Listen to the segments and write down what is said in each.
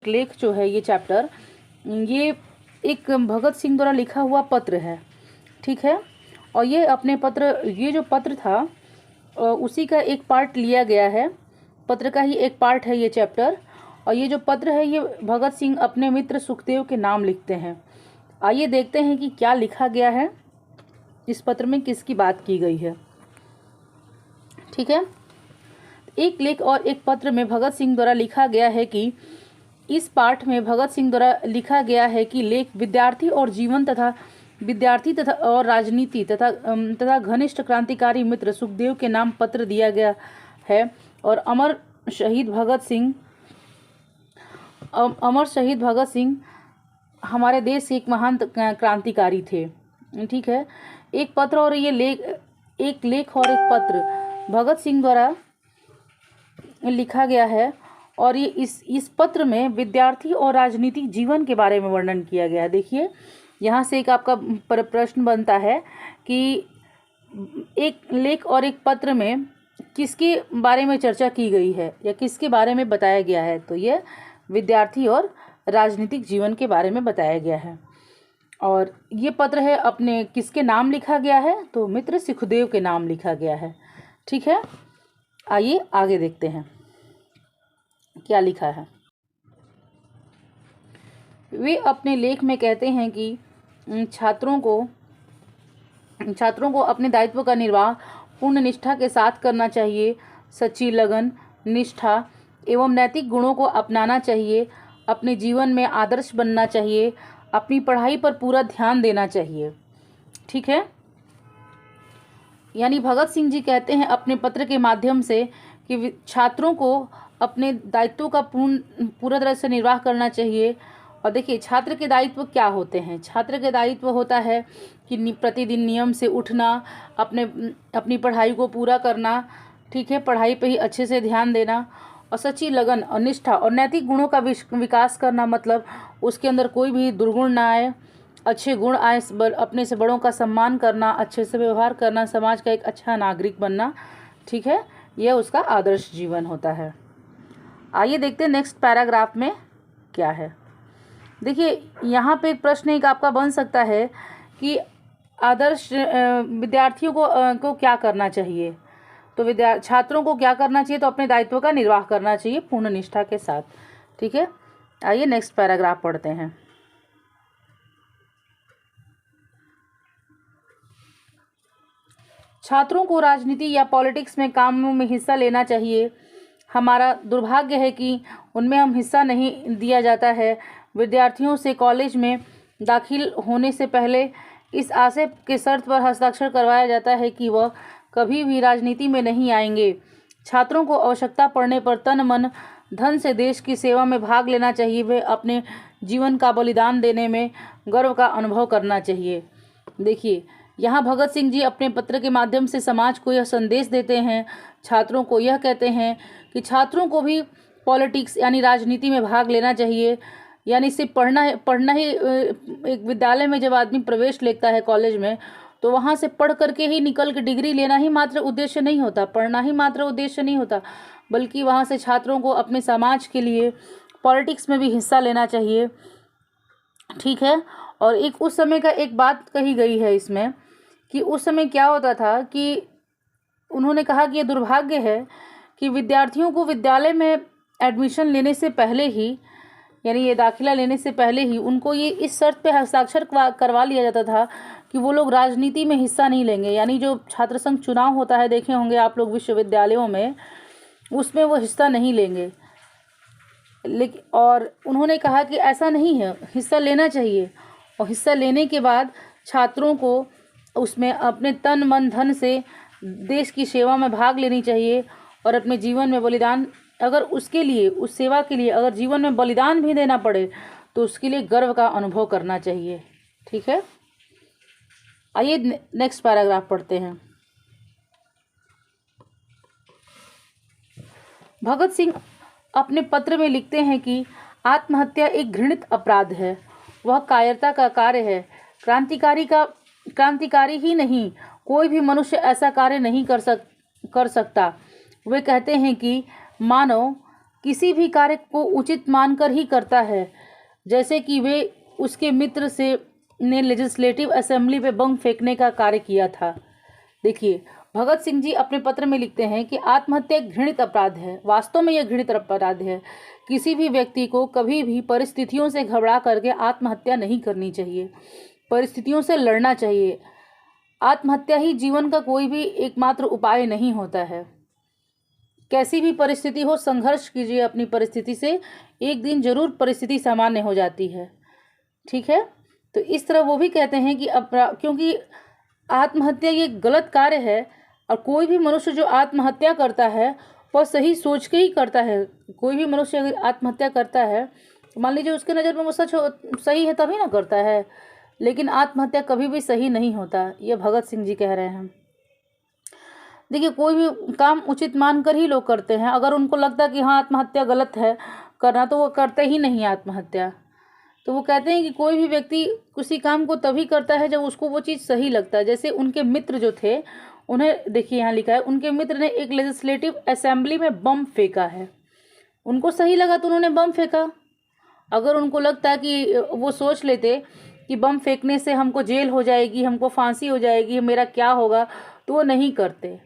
लेख जो है ये चैप्टर, ये एक भगत सिंह द्वारा लिखा हुआ पत्र है, ठीक है। और ये जो पत्र था उसी का एक पार्ट लिया गया है, पत्र का ही एक पार्ट है ये चैप्टर। और ये जो पत्र है ये भगत सिंह अपने मित्र सुखदेव के नाम लिखते हैं। आइए देखते हैं कि क्या लिखा गया है इस पत्र में, किसकी बात की गई है, ठीक है। एक लेख और एक पत्र में भगत सिंह द्वारा लिखा गया है कि इस पाठ में भगत सिंह द्वारा लिखा गया है कि लेख विद्यार्थी और राजनीति तथा घनिष्ठ क्रांतिकारी मित्र सुखदेव के नाम पत्र दिया गया है। और अमर शहीद भगत सिंह हमारे देश के एक महान क्रांतिकारी थे, ठीक है। एक पत्र और ये एक लेख और एक पत्र भगत सिंह द्वारा लिखा गया है। और ये इस पत्र में विद्यार्थी और राजनीतिक जीवन के बारे में वर्णन किया गया है। देखिए यहाँ से एक आपका प्रश्न बनता है कि एक लेख और एक पत्र में किसके बारे में चर्चा की गई है या किसके बारे में बताया गया है, तो ये विद्यार्थी और राजनीतिक जीवन के बारे में बताया गया है। और ये पत्र है अपने किसके नाम लिखा गया है, तो मित्र सुखदेव के नाम लिखा गया है, ठीक है। आइए आगे देखते हैं क्या लिखा है। वे अपने लेख में कहते हैं कि छात्रों को अपने दायित्व का निर्वाह पूर्ण निष्ठा के साथ करना चाहिए, सच्ची लगन, निष्ठा एवं नैतिक गुणों को अपनाना चाहिए, अपने जीवन में आदर्श बनना चाहिए, अपनी पढ़ाई पर पूरा ध्यान देना चाहिए, ठीक है। यानी भगत सिंह जी कहते हैं अपने पत्र के माध्यम से कि छात्रों को अपने दायित्वों का पूरा तरह से निर्वाह करना चाहिए। और देखिए छात्र के दायित्व क्या होते हैं। छात्र के दायित्व होता है कि प्रतिदिन नियम से उठना, अपनी पढ़ाई को पूरा करना, ठीक है, पढ़ाई पे ही अच्छे से ध्यान देना, और सच्ची लगन और निष्ठा और नैतिक गुणों का विकास करना, मतलब उसके अंदर कोई भी दुर्गुण ना आए, अच्छे गुण आए, अपने से बड़ों का सम्मान करना, अच्छे से व्यवहार करना, समाज का एक अच्छा नागरिक बनना, ठीक है, यह उसका आदर्श जीवन होता है। आइए देखते हैं नेक्स्ट पैराग्राफ में क्या है। देखिए यहाँ पे एक प्रश्न एक आपका बन सकता है कि आदर्श विद्यार्थियों को क्या करना चाहिए, तो छात्रों को क्या करना चाहिए, तो अपने दायित्व का निर्वाह करना चाहिए पूर्ण निष्ठा के साथ, ठीक है। आइए नेक्स्ट पैराग्राफ पढ़ते हैं। छात्रों को राजनीति या पॉलिटिक्स में कामों में हिस्सा लेना चाहिए। हमारा दुर्भाग्य है कि उनमें हम हिस्सा नहीं दिया जाता है। विद्यार्थियों से कॉलेज में दाखिल होने से पहले इस आशय के शर्त पर हस्ताक्षर करवाया जाता है कि वह कभी भी राजनीति में नहीं आएंगे। छात्रों को आवश्यकता पड़ने पर तन मन धन से देश की सेवा में भाग लेना चाहिए। वे अपने जीवन का बलिदान देने में गर्व का अनुभव करना चाहिए। देखिए यहाँ भगत सिंह जी अपने पत्र के माध्यम से समाज को यह संदेश देते हैं, छात्रों को यह कहते हैं कि छात्रों को भी पॉलिटिक्स यानी राजनीति में भाग लेना चाहिए। यानी सिर्फ पढ़ना ही एक विद्यालय में जब आदमी प्रवेश लेता है कॉलेज में, तो वहाँ से पढ़ करके ही निकल के डिग्री लेना ही मात्र उद्देश्य नहीं होता, पढ़ना ही मात्र उद्देश्य नहीं होता, बल्कि वहाँ से छात्रों को अपने समाज के लिए पॉलिटिक्स में भी हिस्सा लेना चाहिए, ठीक है। और एक उस समय का एक बात कही गई है इसमें कि उस समय क्या होता था कि उन्होंने कहा कि ये दुर्भाग्य है कि विद्यार्थियों को विद्यालय में एडमिशन लेने से पहले ही, यानी ये दाखिला लेने से पहले ही उनको ये इस शर्त पे हस्ताक्षर करवा लिया जाता था कि वो लोग राजनीति में हिस्सा नहीं लेंगे। यानी जो छात्र संघ चुनाव होता है, देखे होंगे आप लोग विश्वविद्यालयों में, उसमें वो हिस्सा नहीं लेंगे। लेकिन और उन्होंने कहा कि ऐसा नहीं है, हिस्सा लेना चाहिए। और हिस्सा लेने के बाद छात्रों को उसमें अपने तन मन धन से देश की सेवा में भाग लेनी चाहिए और अपने जीवन में बलिदान, अगर उसके लिए, उस सेवा के लिए अगर जीवन में बलिदान भी देना पड़े तो उसके लिए गर्व का अनुभव करना चाहिए, ठीक है। आइए नेक्स्ट पैराग्राफ पढ़ते हैं। भगत सिंह अपने पत्र में लिखते हैं कि आत्महत्या एक घृणित अपराध है, वह कायरता का कार्य है। क्रांतिकारी ही नहीं, कोई भी मनुष्य ऐसा कार्य नहीं कर सकता। वे कहते हैं कि मानव किसी भी कार्य को उचित मानकर ही करता है, जैसे कि वे उसके मित्र से ने लेजिस्लेटिव असेंबली पे बम फेंकने का कार्य किया था। देखिए, भगत सिंह जी अपने पत्र में लिखते हैं कि आत्महत्या एक घृणित अपराध है। वास्तव में यह घृणित अपराध है। किसी भी व्यक्ति को कभी भी परिस्थितियों से घबरा करके आत्महत्या नहीं करनी चाहिए, परिस्थितियों से लड़ना चाहिए। आत्महत्या ही जीवन का कोई भी एकमात्र उपाय नहीं होता है। कैसी भी परिस्थिति हो, संघर्ष कीजिए अपनी परिस्थिति से, एक दिन जरूर परिस्थिति सामान्य हो जाती है। ठीक है, तो इस तरह वो भी कहते हैं कि क्योंकि आत्महत्या ये गलत कार्य है, और कोई भी मनुष्य जो आत्महत्या करता है वह सही सोच के ही करता है। कोई भी मनुष्य अगर आत्महत्या करता है, मान लीजिए उसके नज़र में वो सही है तभी ना करता है, लेकिन आत्महत्या कभी भी सही नहीं होता। ये भगत सिंह जी कह रहे हैं। देखिए, कोई भी काम उचित मानकर ही लोग करते हैं। अगर उनको लगता है कि हाँ आत्महत्या गलत है करना, तो वो करते ही नहीं आत्महत्या। तो वो कहते हैं कि कोई भी व्यक्ति किसी काम को तभी करता है जब उसको वो चीज़ सही लगता है। जैसे उनके मित्र जो थे, उन्हें देखिए यहाँ लिखा है, उनके मित्र ने एक लेजिस्लेटिव असेंबली में बम फेंका है। उनको सही लगा तो उन्होंने बम फेंका। अगर उनको लगता है कि वो सोच लेते कि बम फेंकने से हमको जेल हो जाएगी, हमको फांसी हो जाएगी, मेरा क्या होगा, तो वो नहीं करते।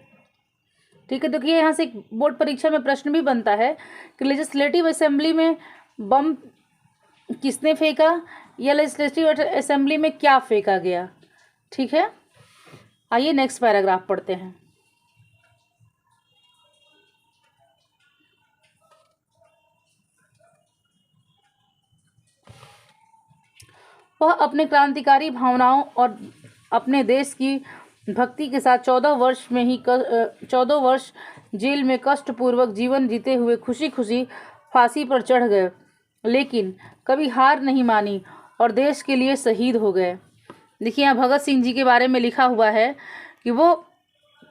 ठीक है, देखिए यहाँ से बोर्ड परीक्षा में प्रश्न भी बनता है कि लेजिस्लेटिव असेंबली में बम किसने फेंका या लेजिस्लेटिव असेंबली में क्या फेंका गया। ठीक है, आइए नेक्स्ट पैराग्राफ पढ़ते हैं। वह अपने क्रांतिकारी भावनाओं और अपने देश की भक्ति के साथ 14 वर्ष जेल में कष्टपूर्वक जीवन जीते हुए खुशी खुशी फांसी पर चढ़ गए, लेकिन कभी हार नहीं मानी और देश के लिए शहीद हो गए। देखिए, यहाँ भगत सिंह जी के बारे में लिखा हुआ है कि वो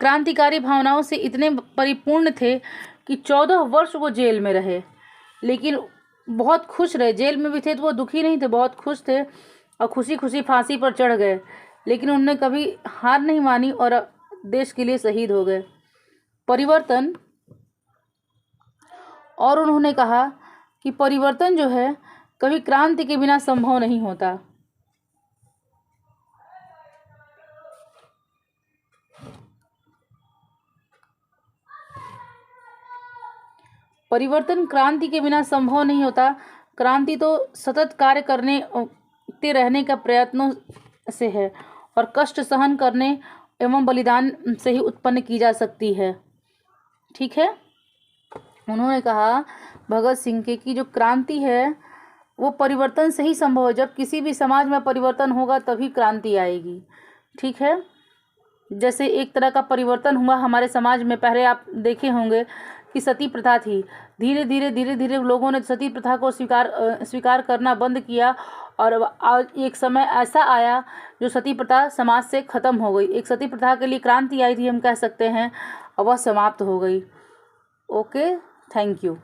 क्रांतिकारी भावनाओं से इतने परिपूर्ण थे कि 14 वर्ष वो जेल में रहे, लेकिन बहुत खुश रहे। जेल में भी थे तो वो दुखी नहीं थे, बहुत खुश थे और खुशी खुशी फांसी पर चढ़ गए, लेकिन उन्होंने कभी हार नहीं मानी और देश के लिए शहीद हो गए। परिवर्तन, और उन्होंने कहा कि परिवर्तन जो है कभी क्रांति के बिना संभव नहीं होता। परिवर्तन क्रांति के बिना संभव नहीं होता। क्रांति तो सतत कार्य करते रहने का प्रयत्नों से है और कष्ट सहन करने एवं बलिदान से ही उत्पन्न की जा सकती है। ठीक है, उन्होंने कहा भगत सिंह के कि जो क्रांति है वो परिवर्तन से ही संभव है। जब किसी भी समाज में परिवर्तन होगा तभी क्रांति आएगी। ठीक है, जैसे एक तरह का परिवर्तन हुआ हमारे समाज में। पहले आप देखे होंगे कि सती प्रथा थी। धीरे धीरे लोगों ने सती प्रथा को स्वीकार करना बंद किया और आज एक समय ऐसा आया जो सती प्रथा समाज से ख़त्म हो गई। एक सती प्रथा के लिए क्रांति आई थी हम कह सकते हैं, और वह समाप्त हो गई। Okay, thank you.